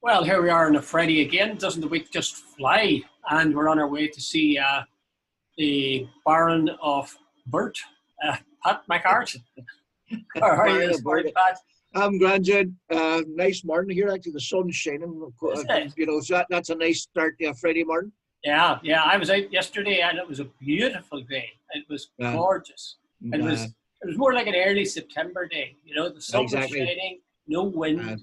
Well, here we are on a Friday again. Doesn't the week just fly? And we're on our way to see the Baron of Burt, Pat McCart. How are you Baron this of morning, Burden. Pat? I'm grand, Jude. Nice morning here. Actually, the sun's shining. Is it? So that's a nice start to a Friday morning. Yeah. I was out yesterday, and it was a beautiful day. It was Uh, gorgeous. It uh, was it was more like an early September day. The sun was exactly. shining, no Uh, wind.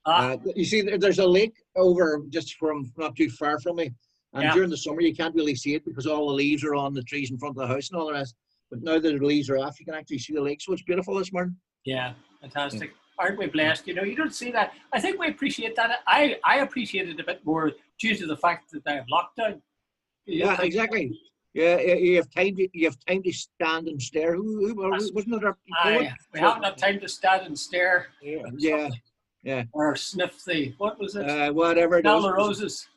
Ah, you see, there's a lake over just from not too far from me, and yeah, during the summer you can't really see it because all the leaves are on the trees in front of the house and all the rest. But now that the leaves are off, you can actually see the lake. So it's beautiful this morning. yeah, Yeah. fantastic. Aren't we blessed? You don't see that. I think we appreciate that. I appreciate it a bit more due to the fact that I have lockdown. You Yeah, think, exactly. Yeah, you have time to stand and stare. Wasn't it a poet? we haven't had time to stand and stare Yeah, or yeah, something, yeah. or sniff the, what was it? Whatever it Smell is. the roses.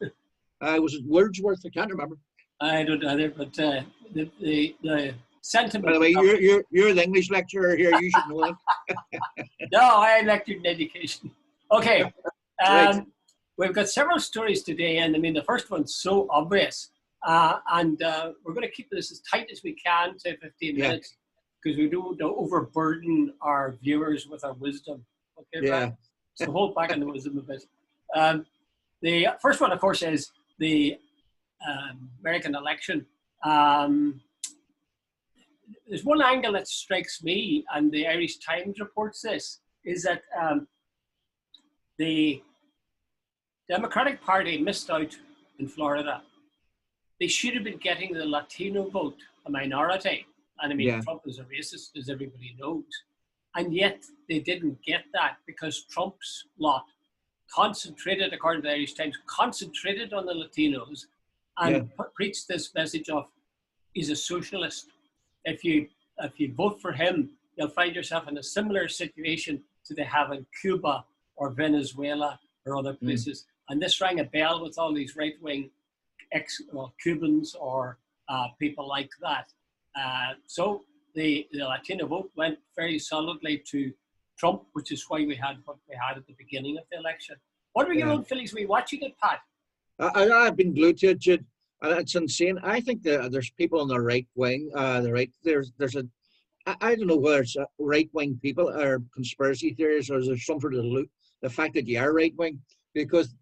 Was it Wordsworth? I can't remember. I don't know either, but the By the sentiment way, of it. you're the English lecturer here. You should know No, I lectured in education. Okay, that, right? we've got several stories today, and I mean the first one's so obvious, and we're going to keep this as tight as we can to 15 Yeah, minutes because we don't overburden our viewers with our wisdom. Okay, yeah, Brian? So hold back on the wisdom a bit. Um, the first one, of course, is the American election. Um, there's one angle that strikes me, and the Irish Times reports this, is that the Democratic Party missed out in Florida. They should have been getting the Latino vote, a minority. And I mean, yeah, Trump is a racist, as everybody knows. And yet they didn't get that because Trump's lot concentrated, according to the Irish Times, concentrated on the Latinos yeah, and preached this message of he's a socialist. If you vote for him, you'll find yourself in a similar situation to they have in Cuba or Venezuela or other mm, places. And this rang a bell with all these right-wing Cubans or people like that. So the Latino vote went very solidly to Trump, which is why we had what we had at the beginning of the election. What were your yeah. own feelings? Were you watching it, Pat? I've been glued to it, Jude, and it's insane. I think that there's people on the right wing. The right there's a I don't know whether it's right wing people or conspiracy theories or there's some sort of the fact that you are right wing because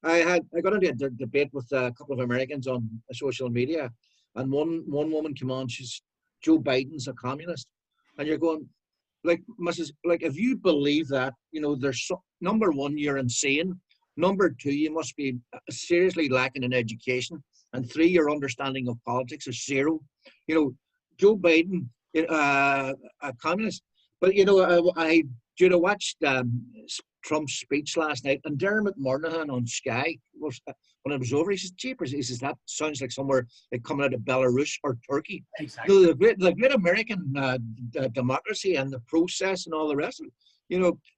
I got into a debate with a couple of Americans on social media, and one woman came on. She's Joe Biden's a communist, and you're going like Mrs. Like if you believe that, there's number one, you're insane. Number two, you must be seriously lacking in education, and three, your understanding of politics is zero. You know, Joe Biden, a communist, but watched Trump's speech last night, and Dermot Moynihan on Sky was when it was over. He says, "Jeepers!" He says that sounds like somewhere like coming out of Belarus or Turkey. Exactly. The great American democracy and the process and all the rest of it.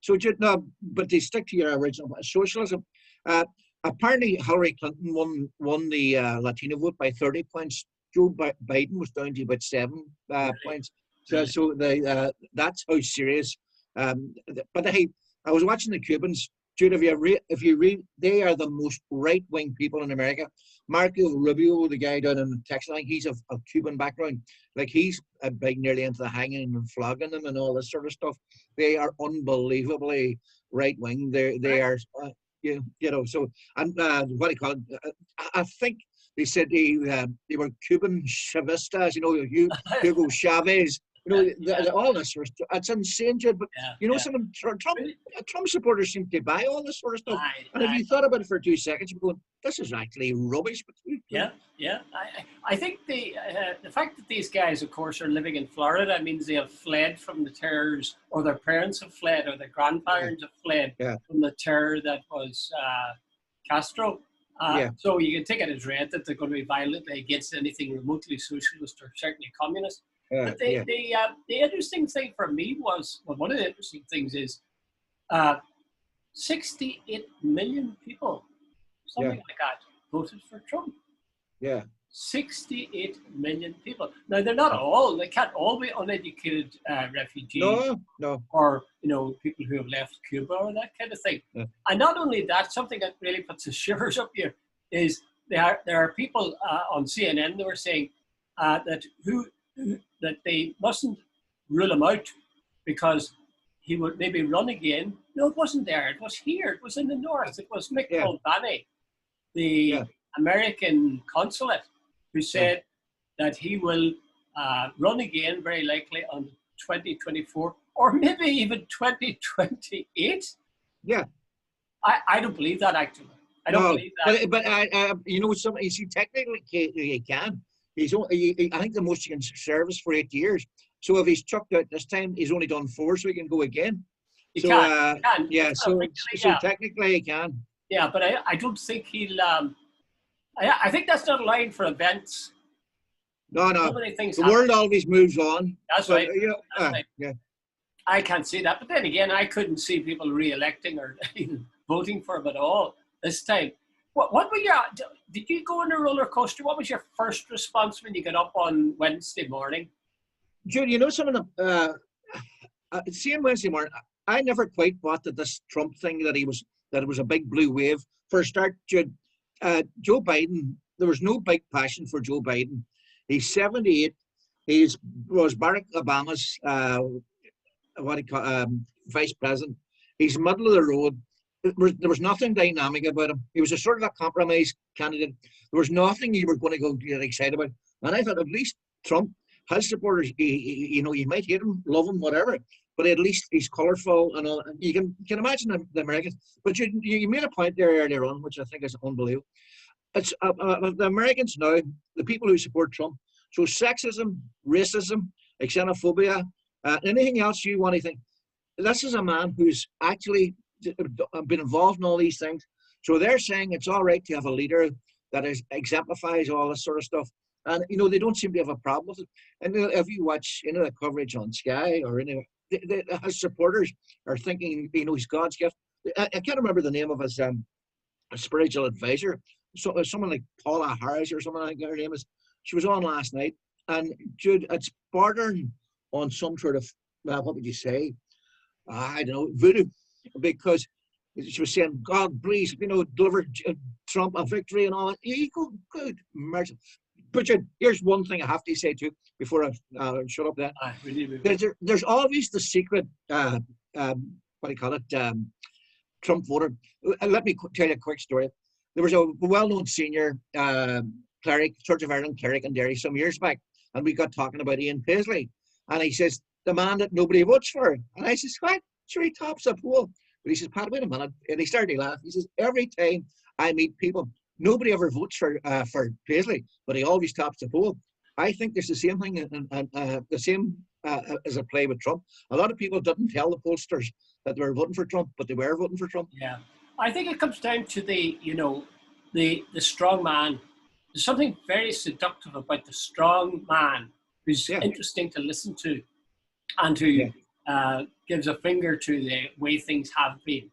So no, but they stick to your original socialism. Uh, Apparently, Hillary Clinton won the Latino vote by 30 points. Joe Biden was down to about 7 Really, points. So, really. so that's how serious. But I was watching the Cubans. Jude, if you read, they are the most right-wing people in America. Marco Rubio, the guy down in Texas, I think he's of Cuban background. Like he's big, nearly into the hanging and flogging them and all this sort of stuff. They are unbelievably right-wing. They Right. are, So and what do you call it? I think they said they were Cuban Chavistas. Hugo Chavez. Yeah, All this sort of stuff. It's insane, Jude. But yeah. some Trump Really? Trump supporters seem to buy all this sort of stuff. And if I you thought about it for 2 seconds, you're going, "This is actually rubbish." But Yeah. I think the fact that these guys, of course, are living in Florida means they have fled from the terrors, or their parents have fled, or their yeah, grandparents have fled yeah, from the terror that was Castro. yeah, So you can take it as read that they're going to be violently against anything remotely socialist or certainly communist. But yeah, the interesting thing for me was, well, one of the interesting things is uh, 68 million people, yeah, something like that, voted for Trump. yeah. 68 million people. Now, they're not all, they can't all be uneducated refugees No, no. or, people who have left Cuba or that kind of thing. Yeah. And not only that, something that really puts the shivers up here is there are people on CNN that were saying that they mustn't rule him out because he would maybe run again. No, it wasn't there. It was here. It was in the north. It was Mick Mulvaney, the American consulate, who said that he will run again, very likely on 2024 or maybe even 2028. Yeah. I don't believe that, actually. I don't believe that. But you see, technically he can. I think the most he can serve is for 8 years. So if he's chucked out this time, he's only done 4, so he can go again. He can. Yeah, so technically he can. Yeah, but I don't think he'll. I think that's not allowed for events. No. So many things the happen. world always moves on. That's right. That's right. Yeah. I can't see that. But then again, I couldn't see people re-electing or even voting for him at all this time. What were did you go on a roller coaster? What was your first response when you got up on Wednesday morning? Jude, some of the same Wednesday morning, I never quite bought that this Trump thing that it was a big blue wave. For a start, Jude, Joe Biden, there was no big passion for Joe Biden. He's 78. He was Barack Obama's vice president. He's middle of the road. There was nothing dynamic about him. He was a sort of a compromise candidate. There was nothing you were going to go get excited about. And I thought, at least Trump has supporters. You might hate him, love him, whatever, but at least he's colourful and all. You can imagine the Americans. But you made a point there earlier on, which I think is unbelievable. It's the Americans now, the people who support Trump. So sexism, racism, xenophobia, anything else you want to think. This is a man who's actually been involved in all these things. So they're saying it's all right to have a leader that exemplifies all this sort of stuff. And, they don't seem to have a problem with it. And if you watch, the coverage on Sky or his supporters are thinking, he's God's gift. I can't remember the name of his spiritual advisor. So someone like Paula Harris or something like her name is. She was on last night. And Jude, it's bordering on some sort of, what would you say? I don't know, voodoo. Because she was saying, God, please, deliver Trump a victory and all that. You go, good mercy. But here's one thing I have to say too before I shut up there. There's always the secret, what do you call it, Trump voter. Let me tell you a quick story. There was a well-known senior cleric, Church of Ireland cleric in Derry some years back, and we got talking about Ian Paisley. And he says, the man that nobody votes for. And I says, what? Sure, he tops the poll. But he says, Pat, wait a minute. And he started to laugh. He says, every time I meet people, nobody ever votes for Paisley, but he always tops the poll. I think there's the same thing, and the same as a play with Trump. A lot of people didn't tell the pollsters that they were voting for Trump, but they were voting for Trump. Yeah, I think it comes down to the strong man. There's something very seductive about the strong man who's interesting to listen to, and who gives a finger to the way things have been.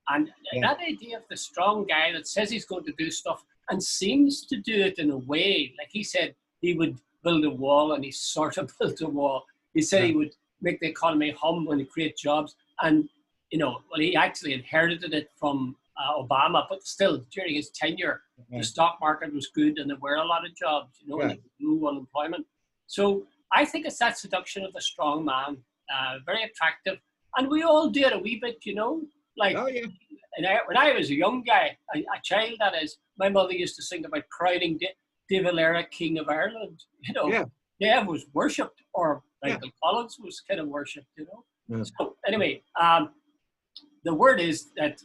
And that idea of the strong guy that says he's going to do stuff and seems to do it in a way, like he said he would build a wall, and he sort of built a wall. He said he would make the economy hum and create jobs. And, he actually inherited it from Obama, but still, during his tenure, the stock market was good and there were a lot of jobs, and there was low unemployment. So I think it's that seduction of the strong man, very attractive. And we all do it a wee bit, Like, and when I was a young guy, a child that is, my mother used to sing about crowning De Valera, King of Ireland. Dave was worshipped, or Michael Collins was kind of worshipped, So anyway, the word is that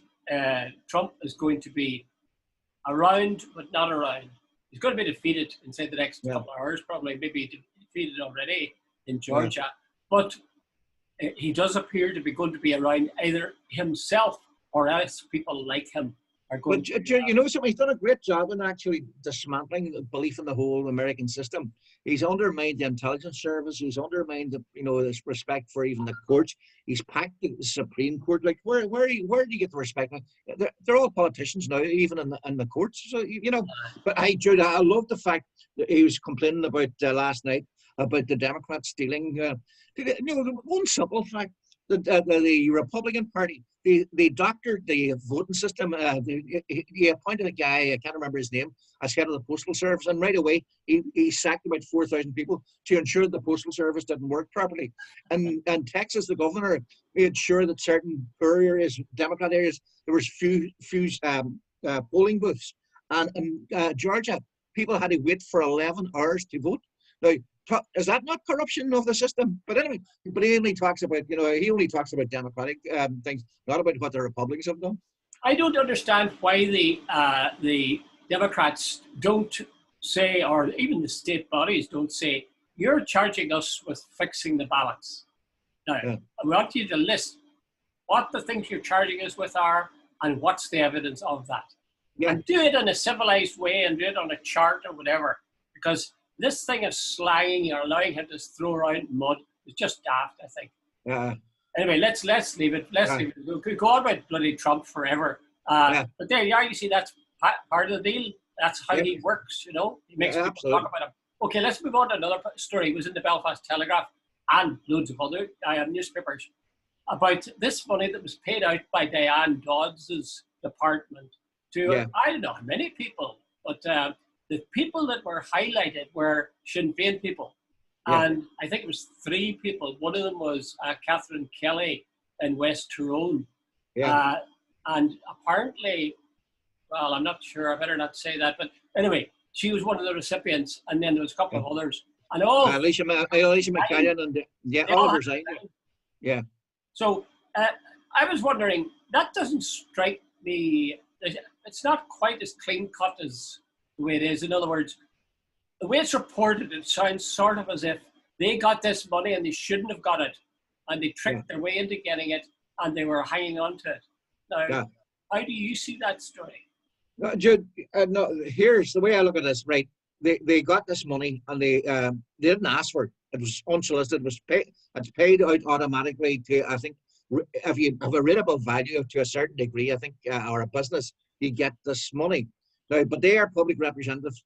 Trump is going to be around, but not around. He's going to be defeated inside the next couple of hours, probably maybe defeated already in Georgia. But he does appear to be going to be around either himself or else people like him. are But going to. you know something, he's done a great job in actually dismantling the belief in the whole American system. He's undermined the intelligence service. He's undermined the, you know, this respect for even the courts. He's packed the Supreme Court. Like where do you get the respect? They're all politicians now, even in the courts. So you know. But Jude, I love the fact that he was complaining about last night about the Democrats stealing. You know, the one simple fact. The Republican Party, they doctored the voting system. He appointed a guy, I can't remember his name, as head of the Postal Service, and right away he sacked about 4,000 people to ensure the Postal Service didn't work properly. And Texas, the governor, made sure that certain poor areas, Democrat areas, there was few polling booths. And in Georgia, people had to wait for 11 hours to vote. Now, is that not corruption of the system? But anyway, but he only talks about, you know, he only talks about democratic things, not about what the Republicans have done. I don't understand why the Democrats don't say, or even the state bodies don't say, you're charging us with fixing the ballots. Now, I want you to list what the things you're charging us with are and what's the evidence of that. Yeah. And do it in a civilized way and do it on a chart or whatever, because this thing of slanging or allowing him to throw around mud is just daft, I think. Anyway, let's leave it. Leave it. We could go on about bloody Trump forever. But there you are. You see, that's part of the deal. That's how he works, you know. He makes people talk about him. Okay, let's move on to another story. It was in the Belfast Telegraph and loads of other newspapers about this money that was paid out by Diane Dodds'S department to, I don't know how many people, but the people that were highlighted were Sinn Féin people. And I think it was 3 people. One of them was Catherine Kelly in West Tyrone. And apparently, well, I'm not sure, I better not say that, but anyway, she was one of the recipients, and then there was a couple of others. And all Alicia McCallan and Oliver Zine. Yeah. So I was wondering, that doesn't strike me, it's not quite as clean cut as the way it is. In other words, the way it's reported, it sounds sort of as if they got this money and they shouldn't have got it, and they tricked their way into getting it, and they were hanging on to it. Now, how do you see that story? No, Jude, no, here's the way I look at this, right? They got this money and they didn't ask for it. It was unsolicited. It was paid. It's paid out automatically to, I think, if you have a rateable value to a certain degree, I think, or a business, you get this money. Now, but they are public representatives.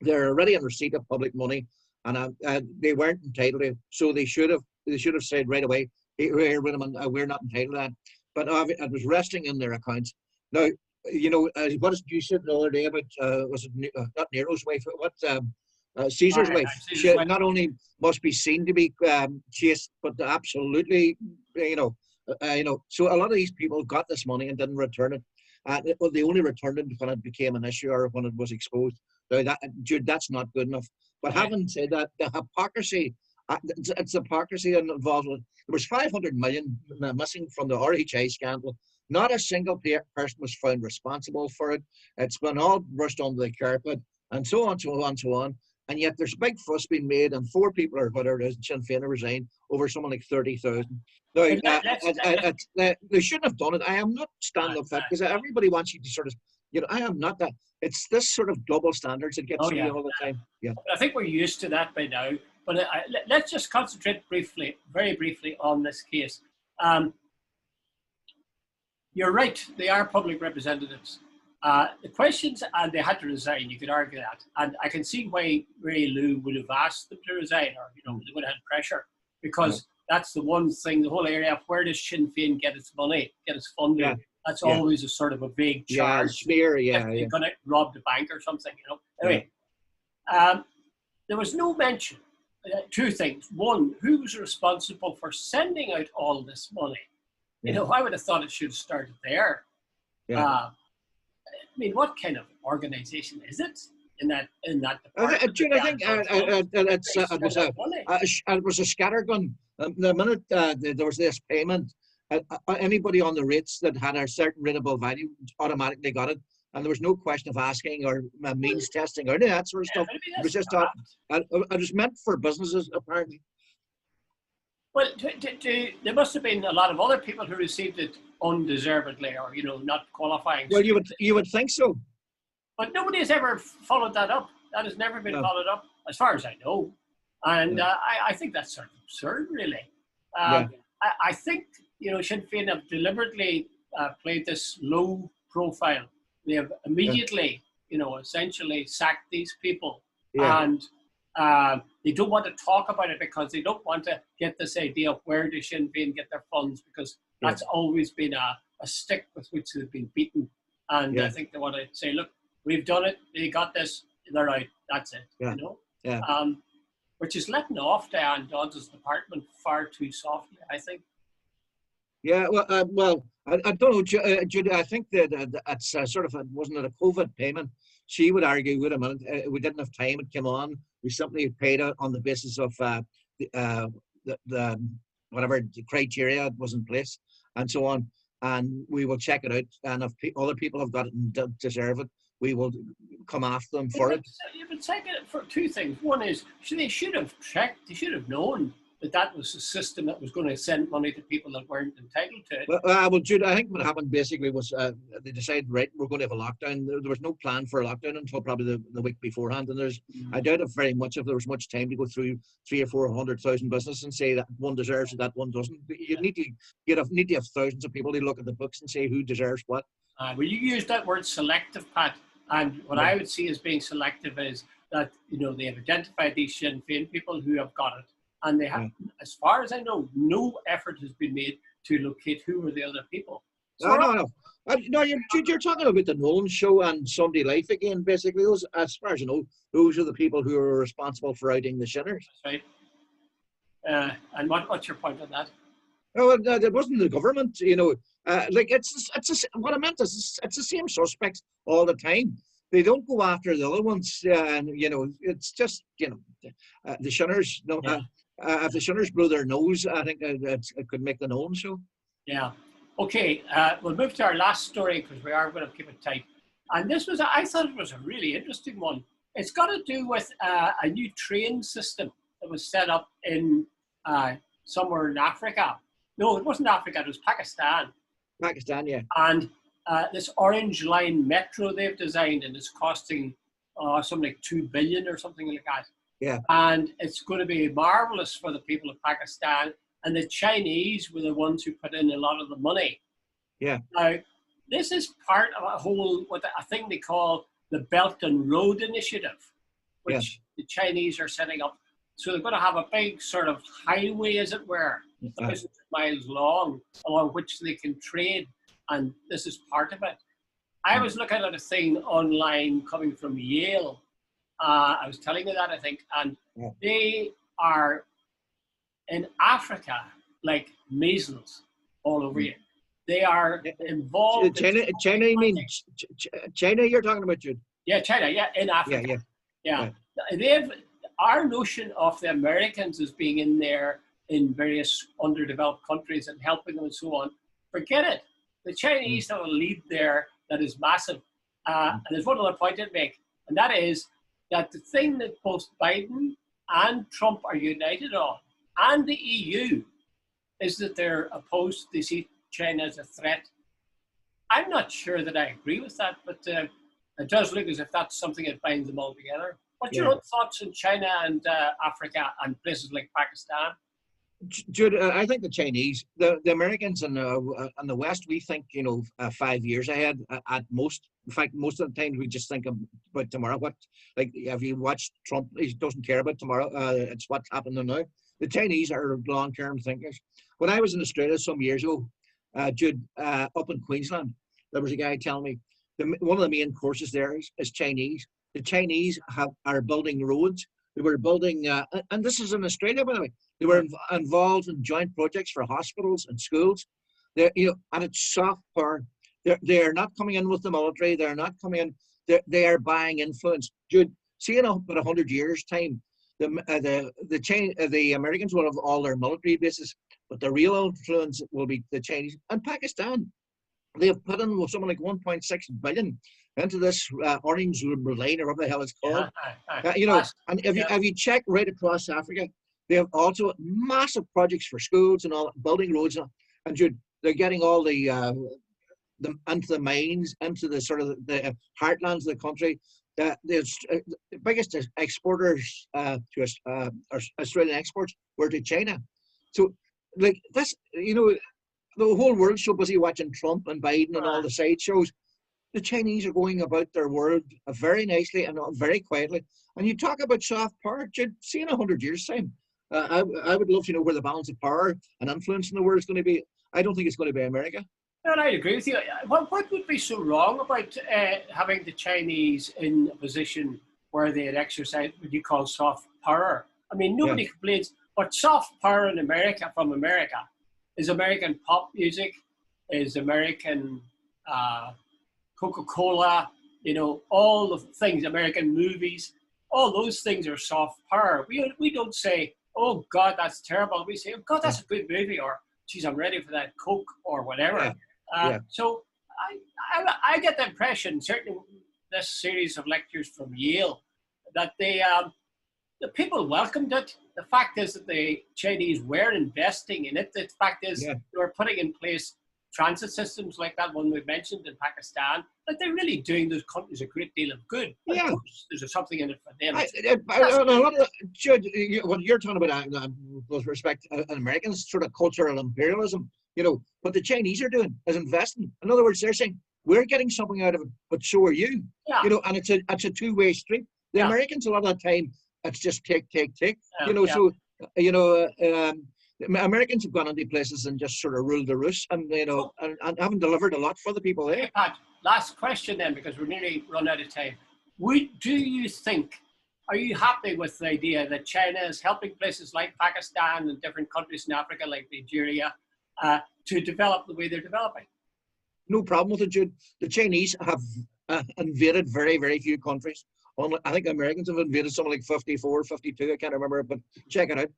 They're already in receipt of public money, and they weren't entitled to it. So they should have said right away, here, wait a minute, we're not entitled to that. But it was resting in their accounts. Now, you know, what did you said the other day about, was it not Nero's wife, what, Caesar's wife? She not only must be seen to be chased, but absolutely, you know, so a lot of these people got this money and didn't return it. Well, they only returned it when it became an issue or when it was exposed. Now, Jude, that's not good enough. But having said that, the hypocrisy, it's hypocrisy involved. There was 500 million missing from the RHA scandal. Not a single person was found responsible for it. It's been all brushed under the carpet, and so on, so on, so on. And yet there's big fuss being made, and 4 people or whatever it is, Sinn Féin resigned over something like 30,000. Now, they shouldn't have done it. I am not standing up for that, because everybody wants you to sort of, you know, I am not that. It's this sort of double standards that gets me all the time. Yeah. I think we're used to that by now. But let's just concentrate briefly, very briefly, on this case. You're right, they are public representatives. The questions, and they had to resign, you could argue that. And I can see why Ray Lou would have asked them to resign, or, you know, they would have had pressure, because that's the one thing, the whole area of where does Sinn Féin get its money, get its funding. Yeah. That's always a sort of a vague charge. Smear, you're going to rob the bank or something, you know. Anyway, there was no mention. 2 things. One, who was responsible for sending out all this money? You know, I would have thought it should have started there. I mean, what kind of organization is it in that department? Jude, I think it was a scattergun. The minute there was this payment, anybody on the rates that had a certain rateable value automatically got it, and there was no question of asking or means testing or any of that sort of stuff. It was just it was meant for businesses, apparently. Well, there must have been a lot of other people who received it undeservedly or, not qualifying. Well, you would think so. But nobody has ever followed that up. That has never been No. followed up, as far as I know. And Yeah. I think that's sort of absurd, really. Yeah. I think, Sinn Féin have deliberately played this low profile. They have immediately, essentially sacked these people. Yeah. And they don't want to talk about it because they don't want to get this idea of where does Sinn Féin get their funds, because that's always been a stick with which they've been beaten. And I think they want to say, look, we've done it. They got this. They're out. That's it. Yeah. Yeah. Which is letting off Diane Dodds's department far too softly, I think. Yeah. Well, I don't know, Jude. I think that it's sort of wasn't it a COVID payment? She would argue, wait a minute, we didn't have time. It came on. We simply paid it on the basis of the whatever the criteria was in place and so on. And we will check it out. And if other people have got it and deserve it, we will come after them for it. You would check it for two things. One is they should have checked. They should have known that was a system that was going to send money to people that weren't entitled to it. Well, Jude, I think what happened basically was they decided, right, we're going to have a lockdown. There was no plan for a lockdown until probably the week beforehand. And I doubt if very much if there was much time to go through 300,000 or 400,000 businesses and say that one deserves it, that one doesn't. You need to have thousands of people to look at the books and say who deserves what. Well, you used that word selective, Pat, and what I would see as being selective is that they have identified these Sinn Féin people who have got it. And they have, as far as I know, no effort has been made to locate who were the other people. So No, you're talking about the Nolan show and Sunday Life again. Basically, those, as far as you know, those are the people who are responsible for outing the sinners. That's right. And what's your point on that? Oh, it wasn't the government. What I meant is it's the same suspects all the time. They don't go after the other ones, and it's just the shunners. If the shunners blow their nose, I think it could make the Nolan show. Yeah. Okay. We'll move to our last story because we are going to keep it tight. And this was, I thought it was a really interesting one. It's got to do with a new train system that was set up in somewhere in Africa. No, it wasn't Africa. It was Pakistan. Pakistan, yeah. And this Orange Line metro they've designed, and it's costing something like 2 billion or something like that. Yeah. And it's going to be marvelous for the people of Pakistan. And the Chinese were the ones who put in a lot of the money. Yeah. Now, this is part of a thing they call the Belt and Road Initiative, which the Chinese are setting up. So they're going to have a big sort of highway, as it were, thousands of miles long, along which they can trade. And this is part of it. I was looking at a thing online coming from Yale. I was telling you that, I think, and they are in Africa like measles all over you. They are involved. China, you mean China? You're talking about, Jude? Yeah, China. Yeah, in Africa. Yeah. They've our notion of the Americans as being in there in various underdeveloped countries and helping them and so on. Forget it. The Chinese have a lead there that is massive. And there's one other point I'd make, and that is that the thing that both Biden and Trump are united on, and the EU, is that they're opposed. They see China as a threat. I'm not sure that I agree with that, but it does look as if that's something that binds them all together. What's your own thoughts on China and Africa and places like Pakistan? Jude, I think the Chinese, the Americans and the West, we think 5 years ahead at most. In fact, most of the time we just think about tomorrow. If you watch Trump, he doesn't care about tomorrow. It's what's happening now. The Chinese are long-term thinkers. When I was in Australia some years ago, Jude, up in Queensland, there was a guy telling me one of the main courses there is Chinese. The Chinese are building roads. They were building, and this is in Australia, by the way. They were involved in joint projects for hospitals and schools. And it's soft power. They're not coming in with the military. They're not coming in. They are buying influence. Jude, see in about 100 years' time, the Americans will have all their military bases, but the real influence will be the Chinese and Pakistan. They have put in something like 1.6 billion into this Orange Line, or whatever the hell it's called. And if you check right across Africa, they have also massive projects for schools and all, building roads. And Jude, they're getting all the into the mines, into the sort of the heartlands of the country. The biggest exporters to Australian exports were to China. So, like this, the whole world's so busy watching Trump and Biden and all the side shows. The Chinese are going about their world very nicely and very quietly. And you talk about soft power, see in 100 years' time. I would love to know where the balance of power and influence in the world is going to be. I don't think it's going to be America. And I agree with you. What would be so wrong about having the Chinese in a position where they had exercised what you call soft power? I mean, nobody complains, but soft power in America, from America, is American pop music, is American Coca-Cola, all the things, American movies, all those things are soft power. We don't say, oh God, that's terrible. We say, oh God, that's a good movie, or geez, I'm ready for that Coke or whatever. So I get the impression, certainly this series of lectures from Yale, that the people welcomed it. The fact is that the Chinese were investing in it. The fact is they were putting in place transit systems like that one we mentioned in Pakistan. Like, they're really doing those countries a great deal of good. Of course, there's something in it for them. Jude, what you're talking about with respect to Americans, sort of cultural imperialism, what the Chinese are doing is investing. In other words, they're saying, we're getting something out of it, but so are you. And it's a two-way street. The Americans, a lot of the time, it's just take. Americans have gone into places and just sort of ruled the roost, and and haven't delivered a lot for the people there. Hey, Pat, last question then, because we're nearly run out of time. Are you happy with the idea that China is helping places like Pakistan and different countries in Africa, like Nigeria, to develop the way they're developing? No problem with it, Jude. The Chinese have invaded very, very few countries. I think the Americans have invaded something like 54, 52, I can't remember, but check it out.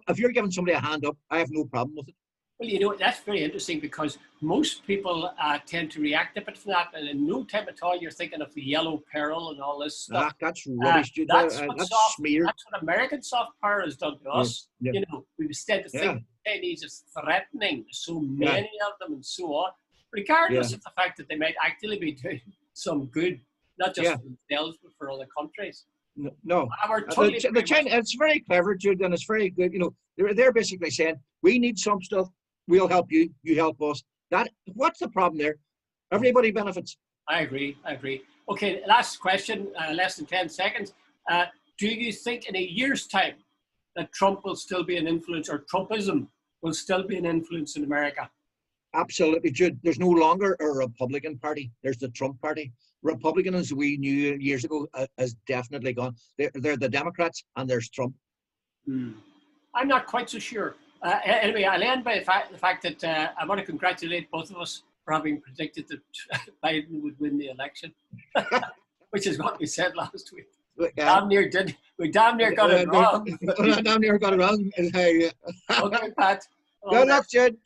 If you're giving somebody a hand up, I have no problem with it. Well, that's very interesting, because most people tend to react a bit to that, and in no time at all you're thinking of the yellow peril and all this stuff. That's rubbish, Jude. That's smeared. That's what American soft power has done to us. We tend to think the Chinese is threatening, so many of them and so on, regardless of the fact that they might actually be doing some good, not just for themselves, but for other countries. No. The China, it's very clever, Jude, and it's very good. They're basically saying, we need some stuff, we'll help you, you help us. What's the problem there? Everybody benefits. I agree. Okay, last question, less than 10 seconds. Do you think in a year's time that Trump will still be an influence, or Trumpism will still be an influence in America? Absolutely, Jude. There's no longer a Republican Party. There's the Trump Party. Republican, as we knew years ago, has definitely gone. They're the Democrats, and there's Trump. I'm not quite so sure. Anyway, I'll end by the fact that I want to congratulate both of us for having predicted that Biden would win the election, which is what we said last week. We damn near got it wrong. Damn near got it wrong. Okay, Pat. Good luck, Jude.